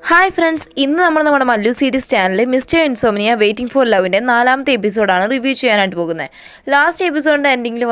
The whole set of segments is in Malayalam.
ഹായ് ഫ്രണ്ട്സ്, ഇന്ന് നമ്മൾ നമ്മുടെ മല്ലു സീരീസ് ചാനലിൽ മിസ്റ്റർ ഇൻസോമിനിയ വെയിറ്റിംഗ് ഫോർ ലവിൻ്റെ 4ാമത്തെ എപ്പിസോഡാണ് റിവ്യൂ ചെയ്യാനായിട്ട് പോകുന്നത്. ലാസ്റ്റ് എപ്പിസോഡിൻ്റെ എൻഡിങ്ങിൽ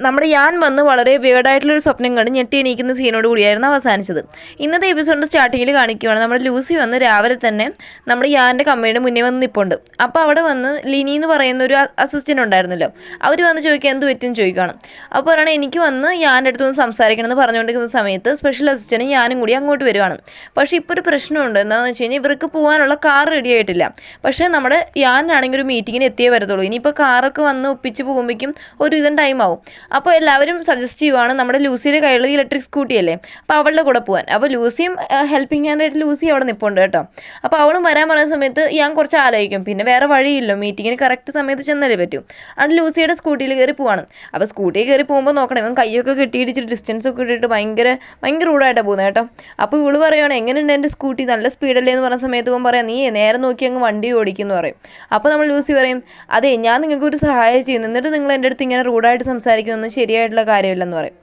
നമ്മുടെ യാൻ വന്ന് വളരെ വേർഡായിട്ടുള്ളൊരു സ്വപ്നം കണ്ട് ഞെട്ടി എണീക്കുന്ന സീനോട് കൂടിയായിരുന്നു അവസാനിച്ചത്. ഇന്നത്തെ എപ്പിസോഡിൻ്റെ സ്റ്റാർട്ടിങ്ങിൽ കാണിക്കുകയാണ് നമ്മുടെ ലൂസി വന്ന് രാവിലെ തന്നെ നമ്മുടെ യാൻ്റെ കമ്പനിയുടെ മുന്നേ വന്ന് നിൽപ്പുണ്ട്. അപ്പോൾ അവിടെ വന്ന് ലിനി എന്ന് പറയുന്ന ഒരു അസിസ്റ്റൻ്റ് ഉണ്ടായിരുന്നല്ലോ, അവർ വന്ന് ചോദിക്കുക എന്ത് പറ്റുമെന്ന് ചോദിക്കണം. അപ്പോൾ പറയണേ എനിക്ക് വന്ന് യാൻ്റെ അടുത്ത് വന്ന് സംസാരിക്കണമെന്ന് പറഞ്ഞുകൊണ്ടിരിക്കുന്ന സമയത്ത് സ്പെഷ്യൽ അസിസ്റ്റൻറ്റ് ഞാനും കൂടി അങ്ങോട്ട് വരുവാണ്. പക്ഷേ ഇപ്പോൾ ഒരു പ്രശ്നമുണ്ട്. എന്താണെന്ന് വെച്ച് കഴിഞ്ഞാൽ ഇവർക്ക് പോകാനുള്ള കാർ റെഡി ആയിട്ടില്ല. പക്ഷേ നമ്മുടെ യാനാണെങ്കിൽ ഒരു മീറ്റിങ്ങിന് എത്തിയേ വരത്തുള്ളൂ. ഇനിയിപ്പോൾ കാറൊക്കെ വന്ന് ഒപ്പിച്ച് പോകുമ്പോഴേക്കും ഒരു ഇതും ടൈം ആവും. അപ്പോൾ എല്ലാവരും സജസ്റ്റ് ചെയ്യുവാണ് നമ്മുടെ ലൂസിയുടെ കയ്യിൽ ഇലക്ട്രിക് സ്കൂട്ടി അല്ലേ, അപ്പോൾ അവളുടെ കൂടെ പോകാൻ. അപ്പോൾ ലൂസിയും ഹെൽപ്പിംഗ് ഹാൻഡായിട്ട് ലൂസി അവിടെ നിൽപ്പുണ്ട് കേട്ടോ. അപ്പോൾ അവളും വരാൻ പറയുന്ന സമയത്ത് ഞാൻ കുറച്ച് ആലോചിക്കും, പിന്നെ വേറെ വഴിയില്ലോ, മീറ്റിങ്ങിന് കറക്റ്റ് സമയത്ത് ചെന്നല്ലേ പറ്റും. അത് ലൂസിയുടെ സ്കൂട്ടിയിൽ കയറി പോവാണ്. അപ്പോൾ സ്കൂട്ടിയിൽ കയറി പോകുമ്പോൾ നോക്കണം, ഇവൻ കൈയൊക്കെ കെട്ടിയിടിച്ചിട്ട് ഡിസ്റ്റൻസ് ഒക്കെ ഇട്ടിട്ട് ഭയങ്കര റൂഡായിട്ടാണ് പോകുന്നത് കേട്ടോ. അപ്പോൾ ഇവള് പറയുകയാണ് എങ്ങനെയുണ്ട് എൻ്റെ സ്കൂട്ടി, നല്ല സ്പീഡല്ലേ എന്ന് പറഞ്ഞ സമയത്ത് ഇവൻ പറയാം നീ നേരെ നോക്കി അങ്ങ് വണ്ടി ഓടിക്കുമെന്ന് പറയും. അപ്പോൾ നമ്മൾ ലൂസി പറയും അതെ ഞാൻ നിങ്ങൾക്ക് ഒരു സഹായം ചെയ്യുന്നു, എന്നിട്ട് നിങ്ങൾ എൻ്റെ അടുത്ത് ഇങ്ങനെ റൂഡായിട്ട് സംസാരിക്കുന്നൊന്നും ശരിയായിട്ടുള്ള കാര്യമില്ലെന്ന് പറയും.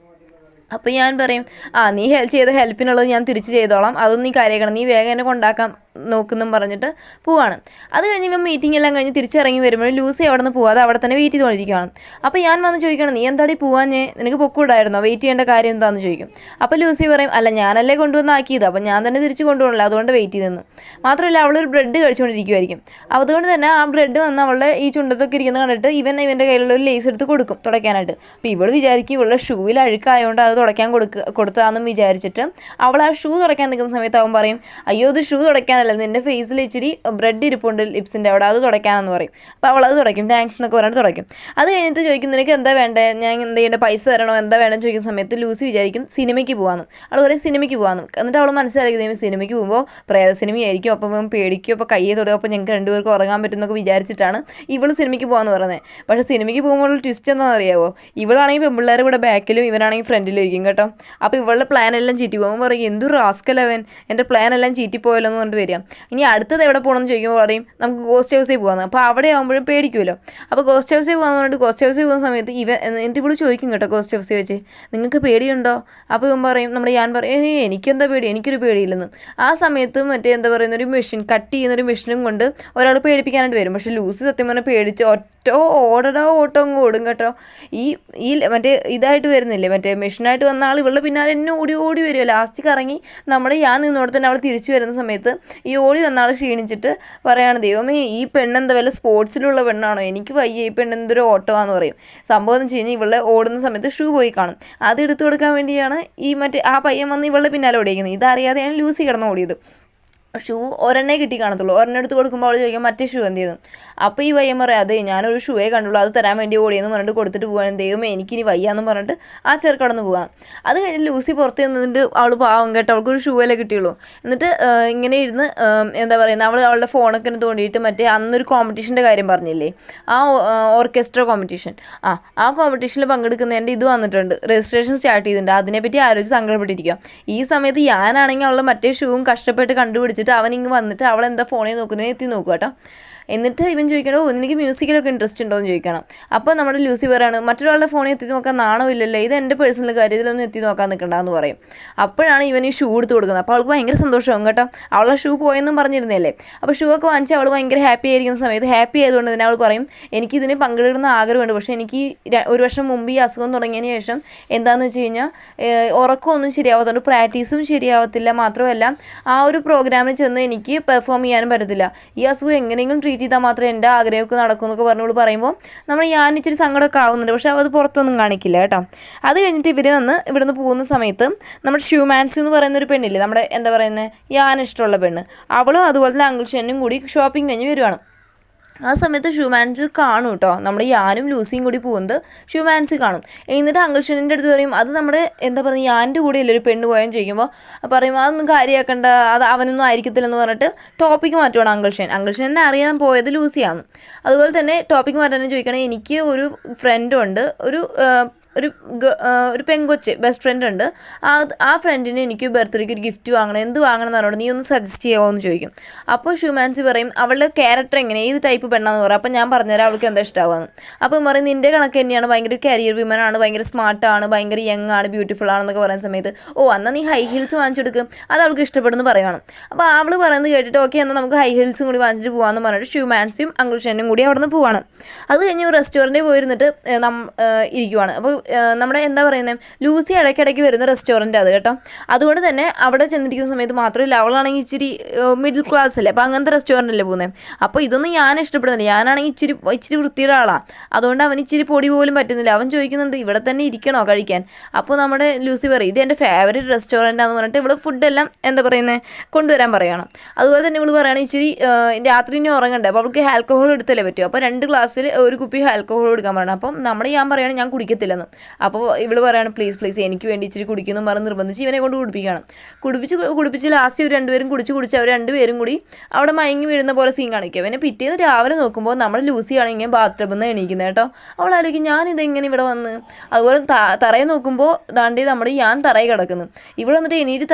അപ്പോൾ ഞാൻ പറയും നീ ചെയ്ത ഹെൽപ്പിനുള്ളത് ഞാൻ തിരിച്ച് ചെയ്തോളാം, അതൊന്നും നീ കാര്യമാക്കണം, നീ വേഗം എന്നെ കൊണ്ടാക്കാൻ നോക്കുന്നും പറഞ്ഞിട്ട് പോവാണ്. അത് കഴിഞ്ഞ് ഇപ്പം മീറ്റിംഗ് എല്ലാം കഴിഞ്ഞ് തിരിച്ചിറങ്ങി വരുമ്പോൾ ലൂസി അവിടെ നിന്ന് പോവാതെ അവിടെ തന്നെ വെയിറ്റ് ചെയ്തുകൊണ്ടിരിക്കുകയാണ്. അപ്പോൾ ഞാൻ വന്ന് ചോദിക്കണം നീ എന്താടി പോവാഞ്ഞേ, നിനക്ക് പൊക്കൂടായിരുന്നോ, വെയിറ്റ് ചെയ്യേണ്ട കാര്യം എന്താണെന്ന് ചോദിക്കും. അപ്പോൾ ലൂസി പറയും അല്ല ഞാനല്ലേ കൊണ്ടുവന്നാക്കിയത്, അപ്പോൾ ഞാൻ തന്നെ തിരിച്ച് കൊണ്ടുപോകണല്ലോ, അതുകൊണ്ട് വെയിറ്റ് ചെയ്തെന്ന്. മാത്രമല്ല അവളൊരു ബ്രെഡ് കഴിച്ചുകൊണ്ടിരിക്കുമായിരിക്കും. അതുകൊണ്ട് തന്നെ ആ ബ്രെഡ് വന്ന് അവളുടെ ഈ ചുണ്ടത്തൊക്കെ ഇരിക്കുന്നത് കണ്ടിട്ട് ഇവൻ്റെ കയ്യിലുള്ള ഒരു ലേസ് എടുത്ത് കൊടുക്കും തുടയ്ക്കാനായിട്ട്. അപ്പോൾ ഇവൾ വിചാരിക്കും ഇവളുടെ ഷൂവിൽ അഴുക്കായതുകൊണ്ട് അത് തുടയ്ക്കാൻ കൊടുത്തതാണെന്നും വിചാരിച്ചിട്ട് അവൾ ആ ഷൂ തുടയ്ക്കാൻ നിൽക്കുന്ന സമയത്ത് അവൻ പറയും അയ്യോ ഇത് ഷൂ തുടയ്ക്കാനല്ല, നിൻ്റെ ഫേസിൽ ഇച്ചിരി ബ്രെഡ് ഇരിപ്പുണ്ട് ലിപ്സിൻ്റെ അവിടെ, അത് തുടയ്ക്കാനെന്ന് പറയും. അപ്പോൾ അവൾ അത് തുടയ്ക്കും, താങ്ക്സ് എന്നൊക്കെ പറഞ്ഞിട്ട് തുടയ്ക്കും. അത് കഴിഞ്ഞിട്ട് ചോദിക്കും നിനക്ക് എന്താ വേണ്ടേ, ഞാൻ എന്ത് ചെയ്യേണ്ട, പൈസ തരണോ, എന്താ വേണമെന്ന് ചോദിക്കുന്ന സമയത്ത് ലൂസി വിചാരിക്കും സിനിമയ്ക്ക് പോകാമെന്ന്. അവൾ പറയും സിനിമയ്ക്ക് പോകാമെന്ന്. എന്നിട്ട് അവൾ മനസ്സിലാക്കി സിനിമയ്ക്ക് പോകുമ്പോൾ പ്രേത സിനിമയായിരിക്കും, അപ്പം പേടിക്കും, അപ്പോൾ കയ്യെ തൊടുക, അപ്പോൾ ഞങ്ങൾക്ക് രണ്ടുപേർക്ക് ഉറങ്ങാൻ പറ്റുമെന്നൊക്കെ വിചാരിച്ചിട്ടാണ് ഇവൾ സിനിമയ്ക്ക് പോകാമെന്ന് പറയുന്നത്. പക്ഷേ സിനിമയ്ക്ക് പോകുമ്പോൾ ട്വിസ്റ്റ് എന്താണെന്ന് അറിയാമോ, ഇവളാണെങ്കിൽ പെൺപിള്ളേരുടെ കൂടെ ബാക്കിലും ഇവനാണെങ്കിൽ ഫ്രണ്ടിലും ഇരിക്കും കേട്ടോ. അപ്പോൾ ഇവളുടെ പ്ലാൻ എല്ലാം ചീറ്റി പോകുമ്പോൾ പറയും എന്തൊരു റാസ്കലവൻ, എൻ്റെ പ്ലാൻ എല്ലാം ചീറ്റിപ്പോയല്ലോ എന്ന് പറഞ്ഞിട്ട് വരിക. ഇനി അടുത്തത് എവിടെ പോകണമെന്ന് ചോദിക്കുമ്പോൾ പറയും നമുക്ക് ഗോസ്റ്റ് ഹൗസിൽ പോകാമെന്ന്. അപ്പോൾ അവിടെ ആകുമ്പോഴും പേടിക്കുമല്ലോ. അപ്പോൾ ഗോസ്റ്റ് ഹൗസിൽ പോകാമെന്ന് പറഞ്ഞിട്ട് ഗോസ്റ്റ് ഹൗസിൽ പോകുന്ന സമയത്ത് എന്നിട്ട് ഇവിടെ ചോദിക്കും കേട്ടോ ഗോസ്റ്റ് ഹൗസിൽ വെച്ച് നിങ്ങൾക്ക് പേടിയുണ്ടോ. അപ്പോൾ ഇവൻ പറയും ഞാൻ പറയും എനിക്കെന്താ പേടി, എനിക്കൊരു പേടിയില്ലെന്ന്. ആ സമയത്ത് മറ്റേ എന്താ പറയുന്ന ഒരു മെഷീൻ കട്ട് ചെയ്യുന്നൊരു മെഷീനും കൊണ്ട് ഒരാൾ പേടിപ്പിക്കാനായിട്ട് വരും. പക്ഷേ ലൂസി സത്യം പറഞ്ഞാൽ പേടിച്ച് ഓട്ടോ അങ്ങ് ഓടും കേട്ടോ. ഈ മറ്റേ ഇതായിട്ട് വരുന്നില്ലേ, മറ്റേ മെഷീനായിട്ട് വന്ന ആൾ ഇവളുടെ പിന്നാലെ എന്നെ ഓടി വരിക. ലാസ്റ്റ് കറങ്ങി നമ്മുടെ ഞാൻ നിന്നോടെ തന്നെ അവൾ തിരിച്ചു വരുന്ന സമയത്ത് ഈ ഓടി വന്ന ആൾ ക്ഷീണിച്ചിട്ട് പറയാണ് ദൈവമേ ഈ പെണ്ണെന്താ വല്ല സ്പോർട്സിലുള്ള പെണ്ണാണോ, എനിക്ക് വയ്യ, ഈ പെണ്ണെന്തൊരു ഓട്ടമാണെന്ന് പറയും. സംഭവം എന്ന് വെച്ച് കഴിഞ്ഞാൽ ഇവളെ ഓടുന്ന സമയത്ത് ഷൂ പോയി കാണും, അത് എടുത്തു കൊടുക്കാൻ വേണ്ടിയാണ് ഈ മറ്റേ ആ പയ്യൻ വന്ന് ഇവളുടെ പിന്നാലെ ഓടിക്കുന്നത്. ഇതറിയാതെയാണ് ലൂസി കിടന്ന് ഓടിയത്. ഷൂ ഒരെണ്ണേ കിട്ടി കാണത്തുള്ളൂ. ഒരെണ്ണം എടുത്ത് കൊടുക്കുമ്പോൾ അവൾ ചോദിക്കും മറ്റേ ഷൂ എന്ത് ചെയ്യുന്നു. അപ്പോൾ ഈ പയ്യൻ പറയാം അതെ ഞാനൊരു ഷൂവേ കണ്ടുള്ളൂ, അത് തരാൻ വേണ്ടി ഓടിയെന്ന് പറഞ്ഞിട്ട് കൊടുത്തിട്ട് പോകാൻ ദൈവമേ എനിക്കിനി വയ്യാന്ന് പറഞ്ഞിട്ട് ആ ചെറുക്കടന്ന് പോകാം. അത് കഴിഞ്ഞ് ലൂസി പുറത്ത് നിന്നിട്ട് അവൾ പാവം കേട്ടോ, അവൾക്കൊരു ഷൂവല്ലേ കിട്ടിയുള്ളൂ. എന്നിട്ട് ഇങ്ങനെ ഇരുന്ന് എന്താ പറയുന്നത് അവളുടെ ഫോണൊക്കെ തോണ്ടിയിട്ട് മറ്റേ അന്നൊരു കോമ്പറ്റീഷൻ്റെ കാര്യം പറഞ്ഞില്ലേ, ആ ഓർക്കസ്ട്ര കോമ്പറ്റീഷൻ, ആ കോമ്പറ്റീഷനിൽ പങ്കെടുക്കുന്നതിൻ്റെ ഇത് വന്നിട്ടുണ്ട്, രജിസ്ട്രേഷൻ സ്റ്റാർട്ട് ചെയ്തിട്ടുണ്ട്. അതിനെപ്പറ്റി ആലോചിച്ച് സങ്കടപ്പെട്ടിരിക്കുക. ഈ സമയത്ത് ഞാനാണെങ്കിൽ അവളുടെ മറ്റേ ഷൂവും കഷ്ടപ്പെട്ട് കണ്ടുപിടിച്ചിട്ട് അവനിങ്ങ് വന്നിട്ട് അവളെന്താ ഫോണിൽ നോക്കുന്നത് എത്തി നോക്കുക കേട്ടോ. എന്നിട്ട് ഇവൻ ചോദിക്കണോ നിനക്ക് മ്യൂസിക്കിലൊക്കെ ഇൻട്രസ്റ്റ് ഉണ്ടോ എന്ന് ചോദിക്കണം. അപ്പോൾ നമ്മുടെ ലൂസി പറയാണ് മറ്റൊരാളുടെ ഫോണിൽ എത്തി നോക്കാൻ നാണമില്ലല്ലോ, ഇത് എൻ്റെ പേഴ്സണൽ കാര്യം, ഇതിലൊന്നും എത്തി നോക്കാൻ നിൽക്കണ്ടെന്ന് പറയും. അപ്പോഴാണ് ഇവൻ ഈ ഷൂ എടുത്ത് കൊടുക്കുന്നത്. അപ്പോൾ അവൾക്ക് ഭയങ്കര സന്തോഷമാകും കേട്ടോ, അവളെ ഷൂ പോയെന്നും പറഞ്ഞിരുന്നല്ലേ. അപ്പോൾ ഷൂ ഒക്കെ വാങ്ങിച്ച് അവൾ ഭയങ്കര ഹാപ്പി ആയിരിക്കുന്ന സമയത്ത് ഹാപ്പി ആയതുകൊണ്ട് തന്നെ അവൾ പറയും എനിക്കിതിന് പങ്കെടുക്കുന്ന ആഗ്രഹമുണ്ട്, പക്ഷേ എനിക്ക് 1 വർഷം മുമ്പ് ഈ അസുഖം തുടങ്ങിയതിന് ശേഷം എന്താണെന്ന് വെച്ച് കഴിഞ്ഞാൽ ഉറക്കമൊന്നും ശരിയാവാത്തതുകൊണ്ട് പ്രാക്ടീസും ശരിയാവത്തില്ല, മാത്രമല്ല ആ ഒരു പ്രോഗ്രാമിൽ ചെന്ന് എനിക്ക് പെർഫോം ചെയ്യാനും പറ്റത്തില്ല. ഈ അസുഖം എങ്ങനെയെങ്കിലും ട്രീറ്റ് ചെയ്താൽ മാത്രമേ എൻ്റെ ആഗ്രഹമൊക്കെ നടക്കൂ എന്നൊക്കെ പറഞ്ഞോട് പറയുമ്പോൾ നമ്മൾ ഞാൻ ഇച്ചിരി സങ്കടമൊക്കെ ആവുന്നുണ്ട്. പക്ഷേ അത് പുറത്തൊന്നും കാണിക്കില്ല കേട്ടോ. അത് കഴിഞ്ഞിട്ട് ഇവർ വന്ന് ഇവിടുന്ന് പോകുന്ന സമയത്ത് നമ്മുടെ ഷ്യൂമാൻസ് എന്ന് പറയുന്ന ഒരു പെണ്ണില്ലേ, നമ്മുടെ എന്താ പറയുന്നത് ഞാൻ ഇഷ്ടമുള്ള പെണ്ണ്, അവളും അതുപോലെ തന്നെ അങ്കിൾ ഷെന്നും കൂടി ഷോപ്പിംഗ് കഴിഞ്ഞ് വരുവാണ്. ആ സമയത്ത് ഷൂമാൻസ് കാണും കേട്ടോ, നമ്മുടെ യാനും ലൂസിയും കൂടി പോകുന്നത് ഷൂമാൻസ് കാണും. എന്നിട്ട് അങ്കിൾഷനിൻ്റെ അടുത്ത് പറയും അത് നമ്മുടെ എന്താ പറയുക യാൻ്റെ കൂടെ അല്ലേ ഒരു പെണ്ണ് പോയെന്ന് ചോദിക്കുമ്പോൾ പറയും അതൊന്നും കാര്യമാക്കണ്ട, അത് അവനൊന്നും ആയിരിക്കത്തില്ലെന്ന് പറഞ്ഞിട്ട് ടോപ്പിക്ക് മാറ്റുവാണ് അങ്കിൾഷനെ അറിയാൻ പോയത് ലൂസിയാണ്. അതുപോലെ തന്നെ ടോപ്പിക്ക് മാറ്റാൻ ചോദിക്കണേ എനിക്ക് ഒരു ഫ്രണ്ടുണ്ട്, ഒരു ഒരു പെങ്കൊച്ച് ബെസ്റ്റ് ഫ്രണ്ട് ഉണ്ട്. ആ ഫ്രണ്ടിന് എനിക്ക് ബർത്ത്ഡേക്ക് ഒരു ഗിഫ്റ്റ് വാങ്ങണം, എന്ത് വാങ്ങണം എന്ന് പറഞ്ഞോട് നീ ഒന്ന് സജസ്റ്റ് ചെയ്യാമോ എന്ന് ചോദിക്കും. അപ്പോൾ ഷൂമാൻസി പറയും അവളുടെ ക്യാരക്ടർ എങ്ങനെ, ഏത് ടൈപ്പ് പെണ്ണാന്ന് പറയും. അപ്പോൾ ഞാൻ പറഞ്ഞുതരാം അവൾക്ക് എന്താ ഇഷ്ടമാകുമെന്ന്. അപ്പം പറയും നിൻ്റെ കണക്ക് തന്നെയാണ്, ഭയങ്കര കരിയർ വിമൻ ആണ്, ഭയങ്കര സ്മാർട്ടാണ്, ഭയങ്കര യങ് ആണ്, ബ്യൂട്ടിഫുൾ ആണെന്നൊക്കെ പറയുന്ന സമയത്ത് എന്നാൽ നീ ഹൈ ഹീൽസ് വാങ്ങിച്ചു കൊടുക്കും, അത് അവൾക്ക് ഇഷ്ടപ്പെടുന്നു പറയുകയാണ്. അപ്പോൾ അവൾ പറയുന്നത് കേട്ടിട്ട് ഓക്കെ എന്നാൽ നമുക്ക് ഹൈ ഹീൽസും കൂടി വാങ്ങിച്ചിട്ട് പോകാമെന്ന് പറഞ്ഞിട്ട് ഷൂമാൻസിയും അങ്കിൾ ഷെന്നും കൂടി അവിടെ നിന്ന് പോവാണ്. അത് കഴിഞ്ഞ് റെസ്റ്റോറൻറ്റിൽ പോയിരുന്നിട്ട് ഇരിക്കുവാണ്. അപ്പോൾ നമ്മുടെ എന്താ പറയുന്നത് ലൂസി ഇടയ്ക്കിടയ്ക്ക് വരുന്ന റെസ്റ്റോറൻറ്റ് അത് കേട്ടോ. അതുകൊണ്ട് തന്നെ അവിടെ ചെന്നിരിക്കുന്ന സമയത്ത് മാത്രമല്ല, അവളാണെങ്കിൽ ഇച്ചിരി മിഡിൽ ക്ലാസ് അല്ലേ, അപ്പോൾ അങ്ങനത്തെ റെസ്റ്റോറൻ്റ് അല്ലേ പോകുന്നത്. അപ്പോൾ ഇതൊന്നും ഞാൻ ഇഷ്ടപ്പെടുന്നില്ല, ഞാനാണെങ്കിൽ ഇച്ചിരി വൃത്തിയുടെ ആളാണ്, അതുകൊണ്ട് അവൻ ഇച്ചിരി പൊടി പോലും പറ്റുന്നില്ല. അവൻ ചോദിക്കുന്നുണ്ട് ഇവിടെ തന്നെ ഇരിക്കണോ കഴിക്കാൻ. അപ്പോൾ നമ്മുടെ ലൂസി പറയും ഇത് എൻ്റെ ഫേവറേറ്റ് റെസ്റ്റോറൻറ്റാന്ന് പറഞ്ഞിട്ട് ഇവൾ ഫുഡെല്ലാം എന്താ പറയുന്നത് കൊണ്ടുവരാൻ പറയണം. അതുപോലെ തന്നെ ഇവൾ പറയുകയാണ് ഇച്ചിരി രാത്രി ഇനി ഉറങ്ങണ്ടേ, അപ്പോൾ അവൾക്ക് ആൽക്കഹോൾ എടുത്തല്ലേ പറ്റും. അപ്പോൾ 2 ഗ്ലാസ്സിൽ ഒരു കുപ്പി ആൽക്കഹോൾ എടുക്കാൻ പറയണം. അപ്പം ഞാൻ പറയുകയാണ് ഞാൻ കുടിക്കത്തില്ലെന്ന്. അപ്പോൾ ഇവൾ പറയുകയാണ് പ്ലീസ് എനിക്ക് വേണ്ടി ഇച്ചിരി കുടിക്കുന്നു പറഞ്ഞ് നിർബന്ധിച്ച് ഇവനെ കൊണ്ട് കുടിപ്പിക്കുകയാണ്. കുടിപ്പിച്ച് ലാസ്റ്റ് ഇവർ രണ്ടുപേരും കുടിച്ച് അവർ രണ്ടുപേരും കൂടി അവിടെ മയങ്ങി വീഴുന്ന പോലെ സീൻ കാണിക്കും. അവനെ പിറ്റേന്ന് രാവിലെ നോക്കുമ്പോൾ നമ്മുടെ ലൂസി ആണെങ്കിൽ ബാത്റൂമിൽ നിന്ന് എണീക്കുന്നത് കേട്ടോ. അവളായിരിക്കും ഞാനിതെങ്ങനെ ഇവിടെ വന്ന്. അതുപോലെ തറയെ നോക്കുമ്പോൾ ദാണ്ടി നമ്മുടെ ഞാൻ തറയിൽ കിടക്കുന്നു. ഇവിടെ വന്നിട്ട് എണീറ്റ്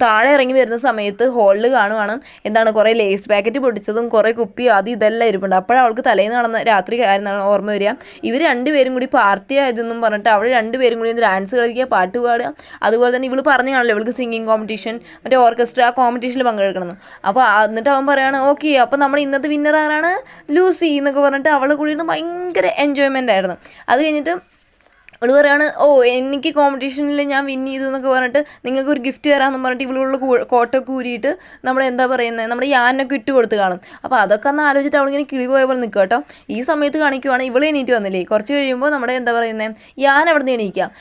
താഴെ ഇറങ്ങി വരുന്ന സമയത്ത് ഹോളിൽ കാണുവാണ് എന്താണ് കുറേ ലേസ് പാക്കറ്റ് പൊടിച്ചതും കുറേ കുപ്പി അത് ഇതെല്ലാം ഇരിപ്പുണ്ട്. അപ്പോഴവൾക്ക് തലേന്ന് നടന്ന രാത്രി കാര്യമാണ് ഓർമ്മ വരിക. ഇവർ രണ്ടുപേരും കൂടി പാർട്ടി ആയതെന്നും പറഞ്ഞിട്ട് അവൾ രണ്ടുപേരും കൂടി ഡാൻസ് കളിക്കുക, പാട്ട് പാടുക. അതുപോലെ തന്നെ ഇവൾ പറഞ്ഞു കാണല്ലോ ഇവൾക്ക് സിംഗിങ് കോമ്പറ്റീഷൻ മറ്റേ ഓർക്കസ്ട്ര കോമ്പറ്റീഷനിൽ പങ്കെടുക്കണം. അപ്പോൾ എന്നിട്ട് അവൻ പറയുകയാണ് ഓക്കെ അപ്പോൾ നമ്മുടെ ഇന്നത്തെ വിന്നർ ആരാണ് ലൂസി എന്നൊക്കെ പറഞ്ഞിട്ട് അവളെ കൂടിയിട്ട് ഭയങ്കര എൻജോയ്മെൻ്റ് ആയിരുന്നു. അത് കഴിഞ്ഞിട്ട് അവൾ പറയുകയാണ് എനിക്ക് കോമ്പറ്റീഷനിൽ ഞാൻ വിൻ ചെയ്തു എന്നൊക്കെ പറഞ്ഞിട്ട് നിങ്ങൾക്ക് ഒരു ഗിഫ്റ്റ് തരാമെന്ന് പറഞ്ഞിട്ട് ഇവളുള്ള കോട്ടൊക്കെ ഊരിയിട്ട് നമ്മുടെ എന്താ പറയുന്നത് നമ്മുടെ യാനൊക്കെ ഇട്ട് കൊടുത്ത് കാണും. അപ്പോൾ അതൊക്കെ ഒന്ന് ആലോചിച്ചിട്ട് അവളിങ്ങനെ കിളി പോയ പോലെ നിൽക്കുക കേട്ടോ. ഈ സമയത്ത് കാണിക്കുവാണ് ഇവൾ എണീറ്റ് വന്നില്ലേ, കുറച്ച് കഴിയുമ്പോൾ നമ്മുടെ എന്താ പറയുന്നത് ഞാൻ അവിടെ നിന്ന് എണീക്കാം.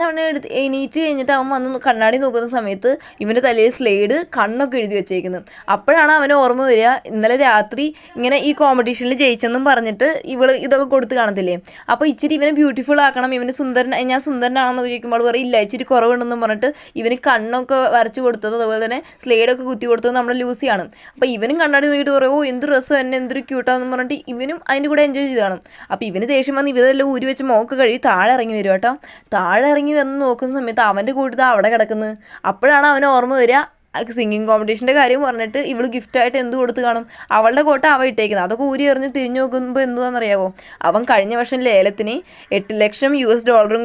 അവിടെ എണീറ്റ് കഴിഞ്ഞിട്ട് അവൻ വന്ന് കണ്ണാടി നോക്കുന്ന സമയത്ത് ഇവൻ്റെ തലയിൽ സ്ലേഡ് കണ്ണൊക്കെ എഴുതി വെച്ചേക്കുന്നത്. അപ്പോഴാണ് അവന് ഓർമ്മ വരിക ഇന്നലെ രാത്രി ഇങ്ങനെ ഈ കോമ്പറ്റീഷനിൽ ജയിച്ചെന്നും പറഞ്ഞിട്ട് ഇവൾ ഇതൊക്കെ കൊടുത്ത് കാണത്തില്ലേ. അപ്പോൾ ഇച്ചിരി ഇവനെ ബ്യൂട്ടിഫുൾ ആക്കണം, ഇവന് ഞാൻ സുന്ദരനാണെന്ന് ചോദിക്കുമ്പോൾ പറയും ഇല്ല ഇച്ചിരി കുറവുണ്ടെന്നും പറഞ്ഞിട്ട് ഇവന് കണ്ണൊക്കെ വരച്ച് കൊടുത്തത് അതുപോലെ തന്നെ സ്ലേഡൊക്കെ കുത്തി കൊടുത്തത് നമ്മുടെ ലൂസിയാണ്. അപ്പോൾ ഇവനും കണ്ണാടി നോക്കിയിട്ട് പറയും എന്ത് രസം എന്നെ എന്തൊരു ക്യൂട്ടാണെന്ന് പറഞ്ഞിട്ട് ഇവനും അതിൻ്റെ കൂടെ എൻജോയ് ചെയ്ത് കാണും. അപ്പോൾ ഇവന് ദേഷ്യം വന്ന് ഇവരെല്ലാം ഊരി വെച്ച് മോക്ക് കഴുകി താഴെ ഇറങ്ങി വരും കേട്ടോ. താഴെ ഇറങ്ങി വന്ന് നോക്കുന്ന സമയത്ത് അവൻ്റെ കൂട്ടത്തിൽ അവിടെ കിടക്കുന്നത്. അപ്പോഴാണ് അവന് ഓർമ്മ വരിക സിംഗിങ് കോമ്പറ്റീഷൻ്റെ കാര്യം പറഞ്ഞിട്ട് ഇവൾ ഗിഫ്റ്റായിട്ട് എന്ത് കൊടുത്ത് കാണും, അവളുടെ കോട്ട അവ ഇട്ടേക്കുന്നത്. അതൊക്കെ ഊരി എറിഞ്ഞ് തിരിഞ്ഞു നോക്കുമ്പോൾ എന്തുവാണെന്നറിയാമോ, അവൻ കഴിഞ്ഞ വർഷം ലേലത്തിന് $8 ലക്ഷം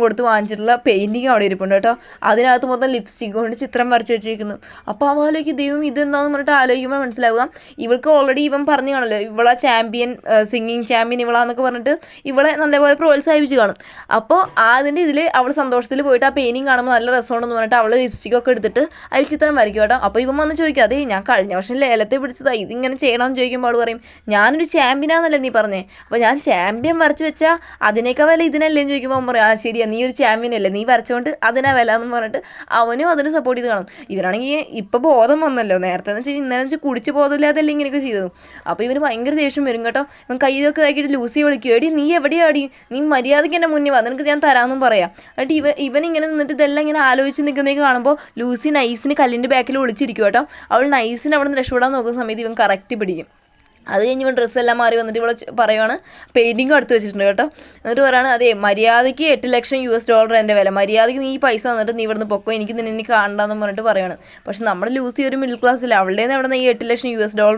കൊടുത്ത് വാങ്ങിച്ചിട്ടുള്ള പെയിൻറ്റിങ് അവിടെ ഇരിപ്പുണ്ട് കേട്ടോ. അതിനകത്ത് മൊത്തം ലിപ്സ്റ്റിക് കൊണ്ട് ചിത്രം വരച്ച് വെച്ചിരിക്കുന്നു. അപ്പോൾ അവ ആലോചിക്കും ദൈവം ഇതെന്താണെന്ന് പറഞ്ഞിട്ട് ആലോചിക്കുമ്പോൾ മനസ്സിലാവുക ഇവൾക്ക് ഓൾറെഡി ഇവൻ പറഞ്ഞു കാണല്ലോ ഇവളെ ചാമ്പ്യൻ സിംഗിങ് ചാമ്പ്യൻ ഇവളാന്നൊക്കെ പറഞ്ഞിട്ട് ഇവളെ നല്ലപോലെ പ്രോത്സാഹിപ്പിച്ച് കാണും. അപ്പോൾ അതിൻ്റെ ഇതിൽ അവൾ സന്തോഷത്തിൽ പോയിട്ട് ആ പെയിൻറ്റിങ് കാണുമ്പോൾ നല്ല രസമുണ്ടെന്ന് പറഞ്ഞിട്ട് അവൾ ലിപ്സ്റ്റിക്കൊക്കെ എടുത്തിട്ട് അതിൽ ചിത്രം വരയ്ക്കും കേട്ടോ. അപ്പോൾ ഇവൻ വന്ന് ചോദിക്കും അതേ ഞാൻ കഴിഞ്ഞ വർഷം ലേലത്തെ പിടിച്ചതാണ് ഇതിങ്ങനെ ചെയ്യണമെന്ന് ചോദിക്കുമ്പോൾ അവൾ പറയും ഞാനൊരു ചാമ്പ്യനാന്നല്ലേ നീ പറഞ്ഞേ, അപ്പോൾ ഞാൻ ചാമ്പ്യൻ വരച്ച് വെച്ചാൽ അതിനേക്കാൾ വില ഇതിനല്ലേ എന്ന് ചോദിക്കുമ്പോൾ അവൻ പറയും ശരിയാ നീ ഒരു ചാമ്പ്യനല്ലേ നീ വരച്ചുകൊണ്ട് അതിനാ വില എന്ന് പറഞ്ഞിട്ട് അവനും അതിന് സപ്പോർട്ട് ചെയ്ത് കാണും. ഇവരാണെങ്കിൽ ഇപ്പോൾ ബോധം വന്നല്ലോ, നേരത്തെ എന്ന് വെച്ചാൽ ഇന്നലെ വെച്ചാൽ കുടിച്ച് ബോധമില്ലാതല്ലേ ഇങ്ങനെയൊക്കെ ചെയ്തത്. അപ്പോൾ ഇവന് ഭയങ്കര ദേഷ്യം വരും കേട്ടോ. ഇവൻ കൈയൊക്കെ ആക്കിയിട്ട് ലൂസി വിളിക്കും എടി നീ എവിടെയാടി, നീ മര്യാദയ്ക്ക് എൻ്റെ മുന്നിൽ വാ നിനക്ക് ഞാൻ തരാമെന്നും പറയാം. എന്നിട്ട് ഇവനിങ്ങനെ നിന്നിട്ട് ഇതെല്ലാം ഇങ്ങനെ ആലോചിച്ച് നിൽക്കുന്നതൊക്കെ കാണുമ്പോൾ ലൂസി നൈസിന് കല്ലിൻ്റെ ബാക്കിൽ ഒളിച്ചിരിക്കും കേട്ടോ. അവൾ നൈസിന് അവിടെ നിന്ന് രക്ഷപ്പെടാൻ നോക്കുന്ന സമയത്ത് ഇവൻ കറക്റ്റ് പിടിക്കും. അത് കഴിഞ്ഞ് ഇവൻ ഡ്രസ്സെല്ലാം മാറി വന്നിട്ട് ഇവിടെ പറയുവാണ് പെയിൻറ്റിങ്ങും എടുത്ത് വെച്ചിട്ടുണ്ട് കേട്ടോ. എന്നിട്ട് പറയുകയാണ് അതെ മര്യാദയ്ക്ക് $8 ലക്ഷം എൻ്റെ വില, മര്യാദയ്ക്ക് നീ പൈസ തന്നിട്ട് നീ ഇവിടുന്ന് പൊക്കോ, എനിക്ക് നിന്നെ കാണണ്ടെന്ന് പറഞ്ഞിട്ട് പറയുകയാണ്. പക്ഷെ നമ്മുടെ ലൂസി ഒരു മിഡിൽ ക്ലാസ്സില്ല, അവളുടെ നിന്ന് അവിടെ നിന്ന് ഈ $8 ലക്ഷം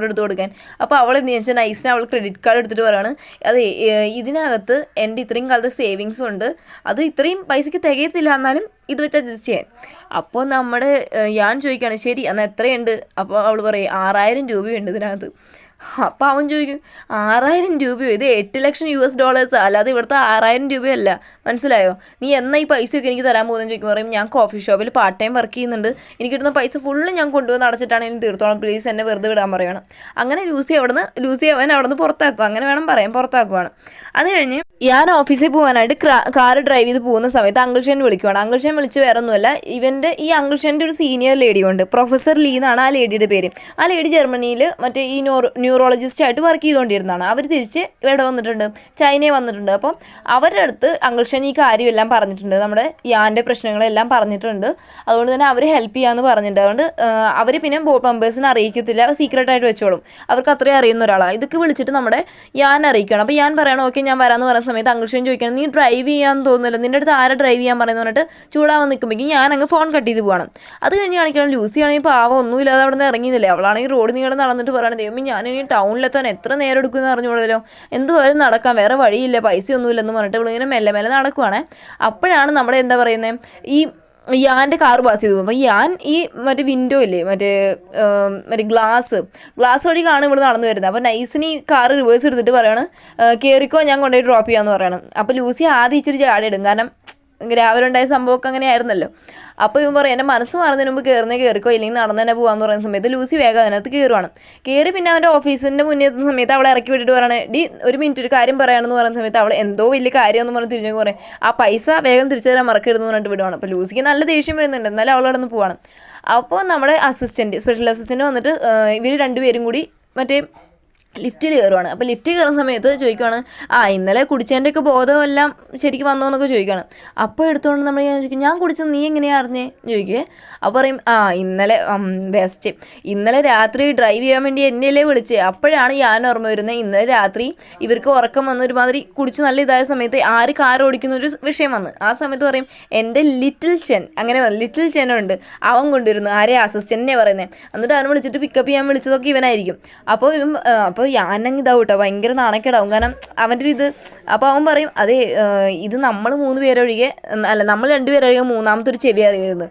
എടുത്ത് കൊടുക്കാൻ. അപ്പോൾ അവൾ എന്ന് വെച്ചാൽ നൈസിന് അവൾ ക്രെഡിറ്റ് കാർഡ് എടുത്തിട്ട് പറയുകയാണ് അതെ ഇതിനകത്ത് എൻ്റെ ഇത്രയും കാലത്തെ സേവിങ്സും ഉണ്ട്, അത് ഇത്രയും പൈസയ്ക്ക് തികയത്തില്ല എന്നാലും ഇത് വെച്ച് അഡ്ജസ്റ്റ് ചെയ്യാൻ. അപ്പോൾ നമ്മുടെ ഞാൻ ചോദിക്കുകയാണ് ശരി എന്നാൽ എത്രയുണ്ട്. അപ്പോൾ അവൾ പറയും 6000 രൂപയുണ്ട് ഇതിനകത്ത്. അപ്പോൾ അവൻ ചോദിക്കും 6000 രൂപയോ, ഇത് $8 ലക്ഷം അല്ലാതെ ഇവിടുത്തെ 6000 രൂപയല്ല, മനസ്സിലായോ, നീ എന്നാ ഈ പൈസയൊക്കെ എനിക്ക് തരാൻ പോകുന്നതെന്ന് ചോദിക്കും. പറയും ഞാൻ കോഫി ഷോപ്പിൽ പാർട്ട് ടൈം വർക്ക് ചെയ്യുന്നുണ്ട്, എനിക്ക് കിട്ടുന്ന പൈസ ഫുള്ള് ഞാൻ കൊണ്ടുവന്ന് അടച്ചിട്ടാണ് എനിക്ക് തീർത്തോളം, പ്ലീസ് എന്നെ വെറുതെ വിടാൻ പറയണം. അങ്ങനെ ലൂസി അവൻ അവിടെ നിന്ന് പുറത്താക്കും, അങ്ങനെ വേണം പറയാൻ, പുറത്താക്കുവാണ്. അത് കഴിഞ്ഞ് ഞാൻ ഓഫീസിൽ പോകാനായിട്ട് കാർ ഡ്രൈവ് ചെയ്ത് പോകുന്ന സമയത്ത് അങ്കിൾ ഷെൻ വിളിക്കുവാണ്. അങ്കിൾ ഷെൻ വിളിച്ച് വേറെ ഒന്നുമല്ല, ഈ അങ്കിൾ ഷെൻ്റെ ഒരു സീനിയർ ലേഡി ഉണ്ട്, പ്രൊഫസർ ലീ എന്നാണ് ആ ലേഡിയുടെ പേര്. ആ ലേഡി ജർമ്മനിയിൽ മറ്റേ ഈ ന്യൂറോളജിസ്റ്റായിട്ട് വർക്ക് ചെയ്തുകൊണ്ടിരുന്നതാണ്. അവർ തിരിച്ച് ഇവിടെ വന്നിട്ടുണ്ട്, ചൈനയിൽ വന്നിട്ടുണ്ട്. അപ്പം അവരുടെ അടുത്ത് അങ്കിൾഷൻ ഈ കാര്യമെല്ലാം പറഞ്ഞിട്ടുണ്ട്, നമ്മുടെ യാൻ്റെ പ്രശ്നങ്ങളെല്ലാം പറഞ്ഞിട്ടുണ്ട്. അതുകൊണ്ട് തന്നെ അവർ ഹെൽപ്പ് ചെയ്യാമെന്ന് പറഞ്ഞിട്ടുണ്ട്. അതുകൊണ്ട് അവർ പിന്നെ ബോർഡ് മെമ്പേഴ്സിനെ അറിയിക്കത്തില്ല, സീക്രട്ടായിട്ട് വെച്ചോളും, അവർക്ക് അത്രയും അറിയുന്ന ഒരാളാണ്. ഇതൊക്കെ വിളിച്ചിട്ട് നമ്മുടെ യാൻ അറിയിക്കണം. അപ്പോൾ യാൻ പറയണം ഓക്കെ ഞാൻ വരാമെന്ന് പറയുന്ന സമയത്ത് അങ്കിൾഷൻ ചോദിക്കണം നീ ഡ്രൈവ് ചെയ്യാൻ തോന്നുന്നില്ല, നിൻ്റെ അടുത്ത് ആരെ ഡ്രൈവ് ചെയ്യാൻ പറയുന്നത് പറഞ്ഞിട്ട് ചൂടാവാൻ നിൽക്കുമ്പോഴേക്കും ഞാൻ അങ്ങ് ഫോൺ കട്ട് ചെയ്ത് പോകണം. അത് കഴിഞ്ഞ് കാണിക്കണം ലൂസി ആണെങ്കിൽ പാവം ഒന്നുമില്ലാതെ അവിടെ നിന്ന് ഇറങ്ങിയില്ലേ, അവളാണെങ്കിൽ റോഡ് നീളം നടന്നിട്ട് പറയണത് ദൈവമേ ഞാനിനി ടൗണിലെത്താൻ എത്ര നേരം എടുക്കുമെന്ന് അറിഞ്ഞുകൂടല്ലോ, എന്തുവരും നടക്കാം, വേറെ വഴിയില്ല, പൈസയൊന്നുമില്ലെന്ന് പറഞ്ഞിട്ട് ഇവളിങ്ങനെ മെല്ലെ മെല്ലെ നടക്കുവാണേ. അപ്പോഴാണ് നമ്മുടെ എന്താ പറയുന്നത് ഈ യാൻ്റെ കാറ് പാസ് ചെയ്തു. അപ്പോൾ യാൻ ഈ മറ്റേ വിൻഡോ ഇല്ലേ, മറ്റേ ഗ്ലാസ് വഴി കാണും ഇവിടെ നടന്നു വരുന്നത്. അപ്പോൾ നൈസിന് ഈ കാറ് റിവേഴ്സ് എടുത്തിട്ട് പറയാണ് കയറിക്കോ ഞാൻ കൊണ്ടുപോയി ഡ്രോപ്പ് ചെയ്യാമെന്ന് പറയണം. അപ്പോൾ ലൂസി ആദ്യം ഇച്ചിരി ചാടിയിടും, കാരണം രാവിലെ ഉണ്ടായ സംഭവമൊക്കെ അങ്ങനെ ആയിരുന്നല്ലോ. അപ്പോൾ ഇവൻ പറയും എൻ്റെ മനസ്സ് മാറുന്നതിന് മുമ്പ് കയറിക്കോ ഇല്ലെങ്കിൽ നടന്നു തന്നെ പോകാമെന്ന് പറയുന്ന സമയത്ത് ലൂസി വേഗം അതിനകത്ത് കയറുവാണ്. കയറി പിന്നെ അവൻ്റെ ഓഫീസിൻ്റെ മുന്നിൽ എത്തുന്ന സമയത്ത് അവളെ ഇറക്കി വിട്ടിട്ട് പറയണേ ഡി ഒരു മിനിറ്റ് ഒരു കാര്യം പറയാമെന്ന് പറയുന്ന സമയത്ത് അവൾ എന്തോ വലിയ കാര്യമെന്ന് പറഞ്ഞ് തിരിഞ്ഞു പറയും ആ പൈസ വേഗം തിരിച്ചു തരാൻ മറക്കരുതെന്ന് പറഞ്ഞിട്ട് വിടുവാണ്. അപ്പോൾ ലൂസിക്ക് നല്ല ദേഷ്യം വരുന്നുണ്ട്, എന്നാലും അവളവിടെ നിന്ന് പോവാണ്. അപ്പോൾ നമ്മുടെ സ്പെഷ്യൽ അസിസ്റ്റൻറ്റ് വന്നിട്ട് ഇവർ രണ്ടുപേരും കൂടി മറ്റേ ലിഫ്റ്റിൽ കയറുവാണ്. അപ്പോൾ ലിഫ്റ്റിൽ കയറുന്ന സമയത്ത് ചോദിക്കുവാണ് ഇന്നലെ കുടിച്ചതിൻ്റെയൊക്കെ ബോധമെല്ലാം ശരിക്കും വന്നോ എന്നൊക്കെ ചോദിക്കുകയാണ്. അപ്പോൾ എടുത്തുകൊണ്ട് നമ്മൾ ചോദിക്കും ഞാൻ കുടിച്ചത് നീ എങ്ങനെയാണ് അറിഞ്ഞേ ചോദിക്കേ. അപ്പോൾ പറയും ഇന്നലെ ബെസ്റ്റ്, ഇന്നലെ രാത്രി ഡ്രൈവ് ചെയ്യാൻ വേണ്ടി എന്നെയല്ലേ വിളിച്ചേ. അപ്പോഴാണ് ഞാൻ ഓർമ്മ വരുന്നത് ഇന്നലെ രാത്രി ഇവർക്ക് ഉറക്കം വന്ന് ഒരുമാതിരി കുടിച്ച് നല്ല ഇതായ സമയത്ത് ആര് കാർ ഓടിക്കുന്നൊരു വിഷയം വന്ന് ആ സമയത്ത് പറയും എൻ്റെ ലിറ്റിൽ ചെനുണ്ട് അവൻ കൊണ്ടുവരുന്നു അസിസ്റ്റൻറ്റിനെ പറയുന്നത്. എന്നിട്ട് അവനെ വിളിച്ചിട്ട് പിക്കപ്പ് ചെയ്യാൻ വിളിച്ചതൊക്കെ ഇവനായിരിക്കും. അപ്പോൾ ഞാനങ്ങ് ഇതാവും കേട്ടോ, ഭയങ്കര നാണക്കേടാവും, കാരണം അവൻ്റെ ഒരു ഇത്. അപ്പോൾ അവൻ പറയും അതെ ഇത് നമ്മൾ 3 പേരൊഴികെ അല്ല നമ്മൾ 2 പേരൊഴികെ മൂന്നാമത്തെ ഒരു ചെവി അറിയരുത്.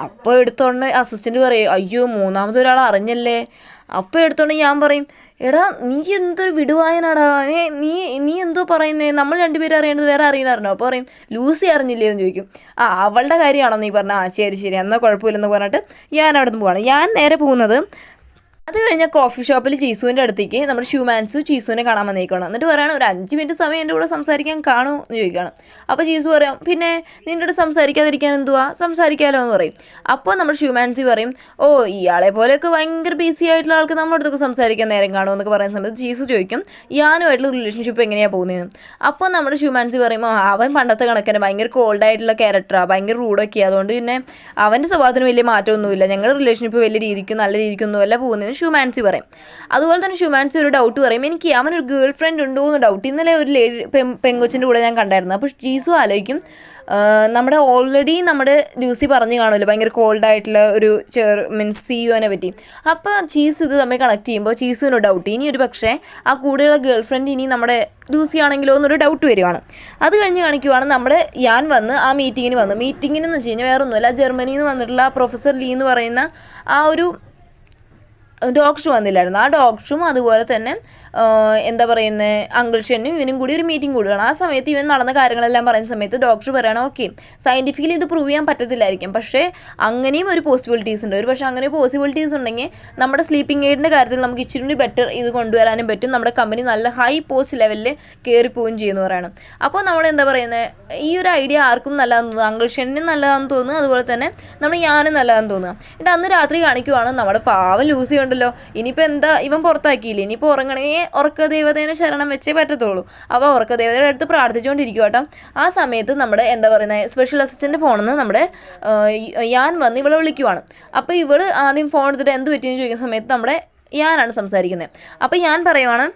അപ്പോൾ എടുത്തോണ്ട് അസിസ്റ്റൻറ്റ് പറയും അയ്യോ മൂന്നാമത്തെ ഒരാൾ അറിഞ്ഞല്ലേ. അപ്പോൾ എടുത്തോണ്ട് ഞാൻ പറയും എടാ നീ എന്തൊരു വിടുവായനാടാ, നീ എന്തോ പറയുന്നേ, നമ്മൾ 2 പേരും അറിയേണ്ടത് വേറെ അറിയണമായിരുന്നോ. അപ്പോൾ പറയും ലൂസി അറിഞ്ഞില്ലേ എന്ന് ചോദിക്കും. അവളുടെ കാര്യമാണോ നീ പറഞ്ഞാൽ ശരി എന്നാൽ കുഴപ്പമില്ലെന്ന് പറഞ്ഞിട്ട് ഞാൻ അവിടെ നിന്ന് പോവാണ്. ഞാൻ നേരെ പോകുന്നത് അത് കഴിഞ്ഞാൽ കോഫി ഷോപ്പിൽ ചീസുവിൻ്റെ അടുത്തേക്ക് നമ്മുടെ ഷ്യൂമാൻസു ചീസുവിനെ കാണാൻ വന്നേക്കണം. എന്നിട്ട് പറയണം ഒരു 5 മിനിറ്റ് സമയം എൻ്റെ കൂടെ സംസാരിക്കാൻ കാണൂ എന്ന് ചോദിക്കണം. അപ്പോൾ ചീസു പറയാം പിന്നെ നിൻ്റെ അടുത്ത് സംസാരിക്കാതിരിക്കാൻ എന്തുവാ, സംസാരിക്കാമല്ലോ എന്ന് പറയും. അപ്പോൾ നമ്മുടെ ഷ്യൂമാൻസി പറയും ഇയാളെ പോലെയൊക്കെ ഭയങ്കര ബിസി ആയിട്ടുള്ള ആൾക്ക് നമ്മുടെ അടുത്തൊക്കെ സംസാരിക്കാൻ നേരം കാണുമോ എന്നൊക്കെ പറയുന്ന സമയത്ത് ചീസു ചോദിക്കും യാനുമായിട്ടുള്ള റിലേഷൻഷിപ്പ് എങ്ങനെയാണ് പോകുന്നതെന്ന്. അപ്പോൾ നമ്മുടെ ഷ്യൂമാൻസി പറയും അവൻ പണ്ടത്തെ കണക്കന്നെ ഭയങ്കര കോൾഡായിട്ടുള്ള ക്യാരക്ടറാണ്, ഭയങ്കര റൂഡൊക്കെ, അതുകൊണ്ട് പിന്നെ അവൻ്റെ സ്വഭാവത്തിന് വലിയ മാറ്റമൊന്നുമില്ല, ഞങ്ങളുടെ റിലേഷൻഷിപ്പ് വലിയ രീതിക്കും നല്ല രീതിക്കൊന്നുമല്ല പോകുന്നതെന്ന് ഷ്യൂമാൻസി പറയും. അതുപോലെ തന്നെ ഷ്യൂമാൻസി ഒരു ഡൗട്ട് പറയും എനിക്ക് അവനൊരു ഗേൾ ഫ്രണ്ട് ഉണ്ടോ എന്ന് ഡൗട്ട്. ഇന്നലെ ഒരു പെങ്കൊച്ചിൻ്റെ കൂടെ ഞാൻ കണ്ടായിരുന്നു. അപ്പോൾ ചീസു ആലോചിക്കും നമ്മുടെ ലൂസി പറഞ്ഞു കാണുമല്ലോ ഭയങ്കര കോൾഡായിട്ടുള്ള ഒരു മീൻസ് സിയുവിനെ പറ്റി. അപ്പോൾ ചീസു ഇത് തമ്മിൽ കണക്ട് ചെയ്യുമ്പോൾ ചീസുവിന് ഡൗട്ട് ഇനി ഒരു പക്ഷേ ആ കൂടെയുള്ള ഗേൾ ഫ്രണ്ട് ഇനി നമ്മുടെ ലൂസി ആണെങ്കിലോ എന്നൊരു ഡൗട്ട് വരുവാണ്. അത് കഴിഞ്ഞ് കാണിക്കുവാണ് നമ്മുടെ യാൻ വന്ന് ആ മീറ്റിങ്ങിന് വെച്ച് കഴിഞ്ഞാൽ വേറെ ഒന്നുമല്ല ജർമ്മനിയിൽ നിന്ന് വന്നിട്ടുള്ള പ്രൊഫസർ ലീ എന്ന് പറയുന്ന ആ ഒരു ഡോക്ടർ വന്നില്ലായിരുന്നു. ആ ഡോക്ടറും അതുപോലെ തന്നെ എന്താ പറയുന്നത് അങ്കിൾഷനും ഇവനും കൂടി ഒരു മീറ്റിംഗ് കൂടുകയാണ്. ആ സമയത്ത് ഇവൻ നടന്ന കാര്യങ്ങളെല്ലാം പറയുന്ന സമയത്ത് ഡോക്ടർ പറയണം ഓക്കെ സയൻറ്റിഫിക്കലി ഇത് പ്രൂവ് ചെയ്യാൻ പറ്റത്തില്ലായിരിക്കും, പക്ഷേ അങ്ങനെയും ഒരു പോസിബിലിറ്റീസ് ഉണ്ട്. പക്ഷേ അങ്ങനെ പോസിബിലിറ്റീസ് ഉണ്ടെങ്കിൽ നമ്മുടെ സ്ലീപ്പിംഗ് എയ്ഡിൻ്റെ കാര്യത്തിൽ നമുക്ക് ഇച്ചിരി കൂടി ബെറ്റർ ഇത് കൊണ്ടുവരാനും പറ്റും, നമ്മുടെ കമ്പനി നല്ല ഹൈ പോസ്റ്റ് ലെവലിൽ കയറിപ്പോവുകയും ചെയ്യുമെന്ന് പറയണം. അപ്പോൾ നമ്മുടെ എന്താ പറയുന്നത് ഈ ഒരു ഐഡിയ ആർക്കും നല്ലതാണെന്ന് തോന്നുന്നു, അങ്കിൾഷനും നല്ലതാണെന്ന് തോന്നുന്നു, അതുപോലെ തന്നെ നമ്മുടെ ഞാനും നല്ലതാണെന്ന് തോന്നുക. എന്നിട്ട് അന്ന് രാത്രി കാണിക്കുവാണ് നമ്മുടെ പാവം ലൂസി ഉണ്ടല്ലോ ഇനിയിപ്പോൾ എന്താ ഇവൻ പുറത്താക്കിയില്ലേ, ഇനിയിപ്പോൾ ഉറങ്ങണമെങ്കിൽ ഉറക്ക ദേവതേനെ ശരണം വെച്ചേ പറ്റത്തുള്ളൂ. അപ്പോൾ ഉറക്ക ദേവതയുടെ അടുത്ത് പ്രാർത്ഥിച്ചുകൊണ്ടിരിക്കും കേട്ടോ. ആ സമയത്ത് നമ്മുടെ എന്താ പറയുന്നത് സ്പെഷ്യൽ അസിസ്റ്റൻ്റ് ഫോണിൽ നിന്ന് നമ്മുടെ യാൻ വന്ന് ഇവളെ വിളിക്കുവാണ്. അപ്പോൾ ഇവൾ ആദ്യം ഫോൺ എടുത്തിട്ട് എന്ത് പറ്റിയെന്ന് ചോദിക്കുന്ന സമയത്ത് നമ്മുടെ ഞാനാണ് സംസാരിക്കുന്നത്. അപ്പോൾ ഞാൻ പറയുവാണ്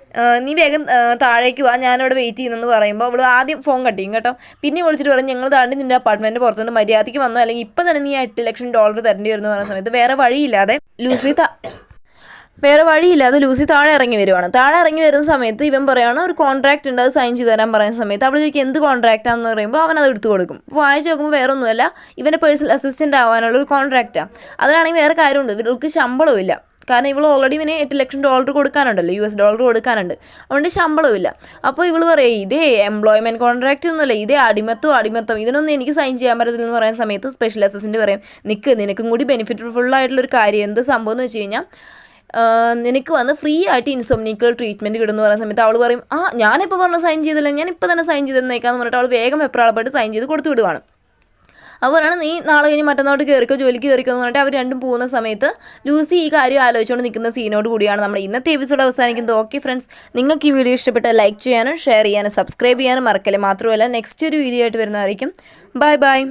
നീ വേഗം താഴേക്ക് വാ ഞാനിവിടെ വെയിറ്റ് ചെയ്യുന്നെന്ന് പറയുമ്പോൾ അവൾ ആദ്യം ഫോൺ കട്ട് ചെയ്യും കേട്ടോ. പിന്നെ വിളിച്ചിട്ട് പറയും ഞങ്ങൾ താണ്ടി നിൻ്റെ അപ്പാർട്ട്മെൻറ്റ് പുറത്തുനിന്ന് മര്യാദയ്ക്ക് വന്നോ അല്ലെങ്കിൽ ഇപ്പം തന്നെ നീ $8 ലക്ഷം തരേണ്ടി വരുമെന്ന് പറയുന്ന സമയത്ത് വേറെ വഴിയില്ലാതെ ലൂസി താഴെ ഇറങ്ങി വരുവാണ്. താഴെ ഇറങ്ങി വരുന്ന സമയത്ത് ഇവൻ പറയുകയാണ് ഒരു കോൺട്രാക്റ്റ് ഉണ്ട് അത് സൈൻ ചെയ്ത് തരാൻ പറയുന്ന സമയത്ത് അവൾ ചോദിക്കും എന്ത് കോൺട്രാക്റ്റാണെന്ന് പറയുമ്പോൾ അവൻ അത് എടുത്തു കൊടുക്കും. അപ്പോൾ വായിച്ച് നോക്കുമ്പോൾ വേറെ ഒന്നുമല്ല ഇവൻ്റെ പേഴ്സണൽ അസിസ്റ്റൻ്റ് ആവാനുള്ള ഒരു കോൺട്രാക്റ്റാണ്. അതിനാണെങ്കിൽ വേറെ കാര്യമുണ്ട്, ഇവർക്ക് ശമ്പളമില്ല, കാരണം ഇവൾ ഓൾറെഡി ഇവന് $8 ലക്ഷം കൊടുക്കാനുണ്ടല്ലോ, $US കൊടുക്കാനുണ്ട്, അതുകൊണ്ട് ശമ്പളമില്ല. അപ്പോൾ ഇവൾ പറയും ഇതേ എംപ്ലോയ്മെൻറ്റ് കോൺട്രാക്റ്റ് ഒന്നുമല്ല, ഇതേ അടിമത്തം ഇതിനൊന്നും എനിക്ക് സൈൻ ചെയ്യാൻ പറ്റത്തില്ലെന്ന് പറയുന്ന സമയത്ത് സ്പെഷ്യൽ അസിസ്റ്റൻ്റ് പറയും നിനക്കും കൂടി ബെനിഫിറ്റ് ഫുള്ളായിട്ടുള്ളൊരു കാര്യം എന്ത് സംഭവം എന്ന് വെച്ച് കഴിഞ്ഞാൽ നിനക്ക് വന്ന് ഫ്രീ ആയിട്ട് ഇൻസോംനിക്കൽ ട്രീറ്റ്മെൻറ്റ് കിട്ടുമെന്ന് പറയുന്ന സമയത്ത് അവൾ പറയും ഞാനിപ്പോൾ പറഞ്ഞ് സൈൻ ചെയ്തില്ല, ഞാനിപ്പോൾ തന്നെ സൈൻ ചെയ്തെന്നേക്കാന്ന് പറഞ്ഞിട്ട് അവൾ വേഗം വെപ്രാളപ്പെട്ട് സൈൻ ചെയ്ത് കൊടുത്തു വിടുവാണ്. അവരാണ് നീ നാളെ കഴിഞ്ഞ് മറ്റന്നാളോട്ട് കയറിക്കോ, ജോലിക്ക് കയറിക്കോ എന്ന് പറഞ്ഞിട്ട് അവർ രണ്ടും പോകുന്ന സമയത്ത് ലൂസി ഈ കാര്യം ആലോചിച്ചുകൊണ്ട് നിൽക്കുന്ന സീനോട് കൂടിയാണ് നമ്മുടെ ഇന്നത്തെ എപ്പിസോഡ് അവസാനിക്കുന്നത്. ഓക്കെ ഫ്രണ്ട്സ്, നിങ്ങൾക്ക് ഈ വീഡിയോ ഇഷ്ടപ്പെട്ടാൽ ലൈക്ക് ചെയ്യാനും ഷെയർ ചെയ്യാനും സബ്സ്ക്രൈബ് ചെയ്യാനും മറക്കല്ലേ. മാത്രമല്ല നെക്സ്റ്റ് ഒരു വീഡിയോ ആയിട്ട് വരുന്നതായിരിക്കും. Bye bye.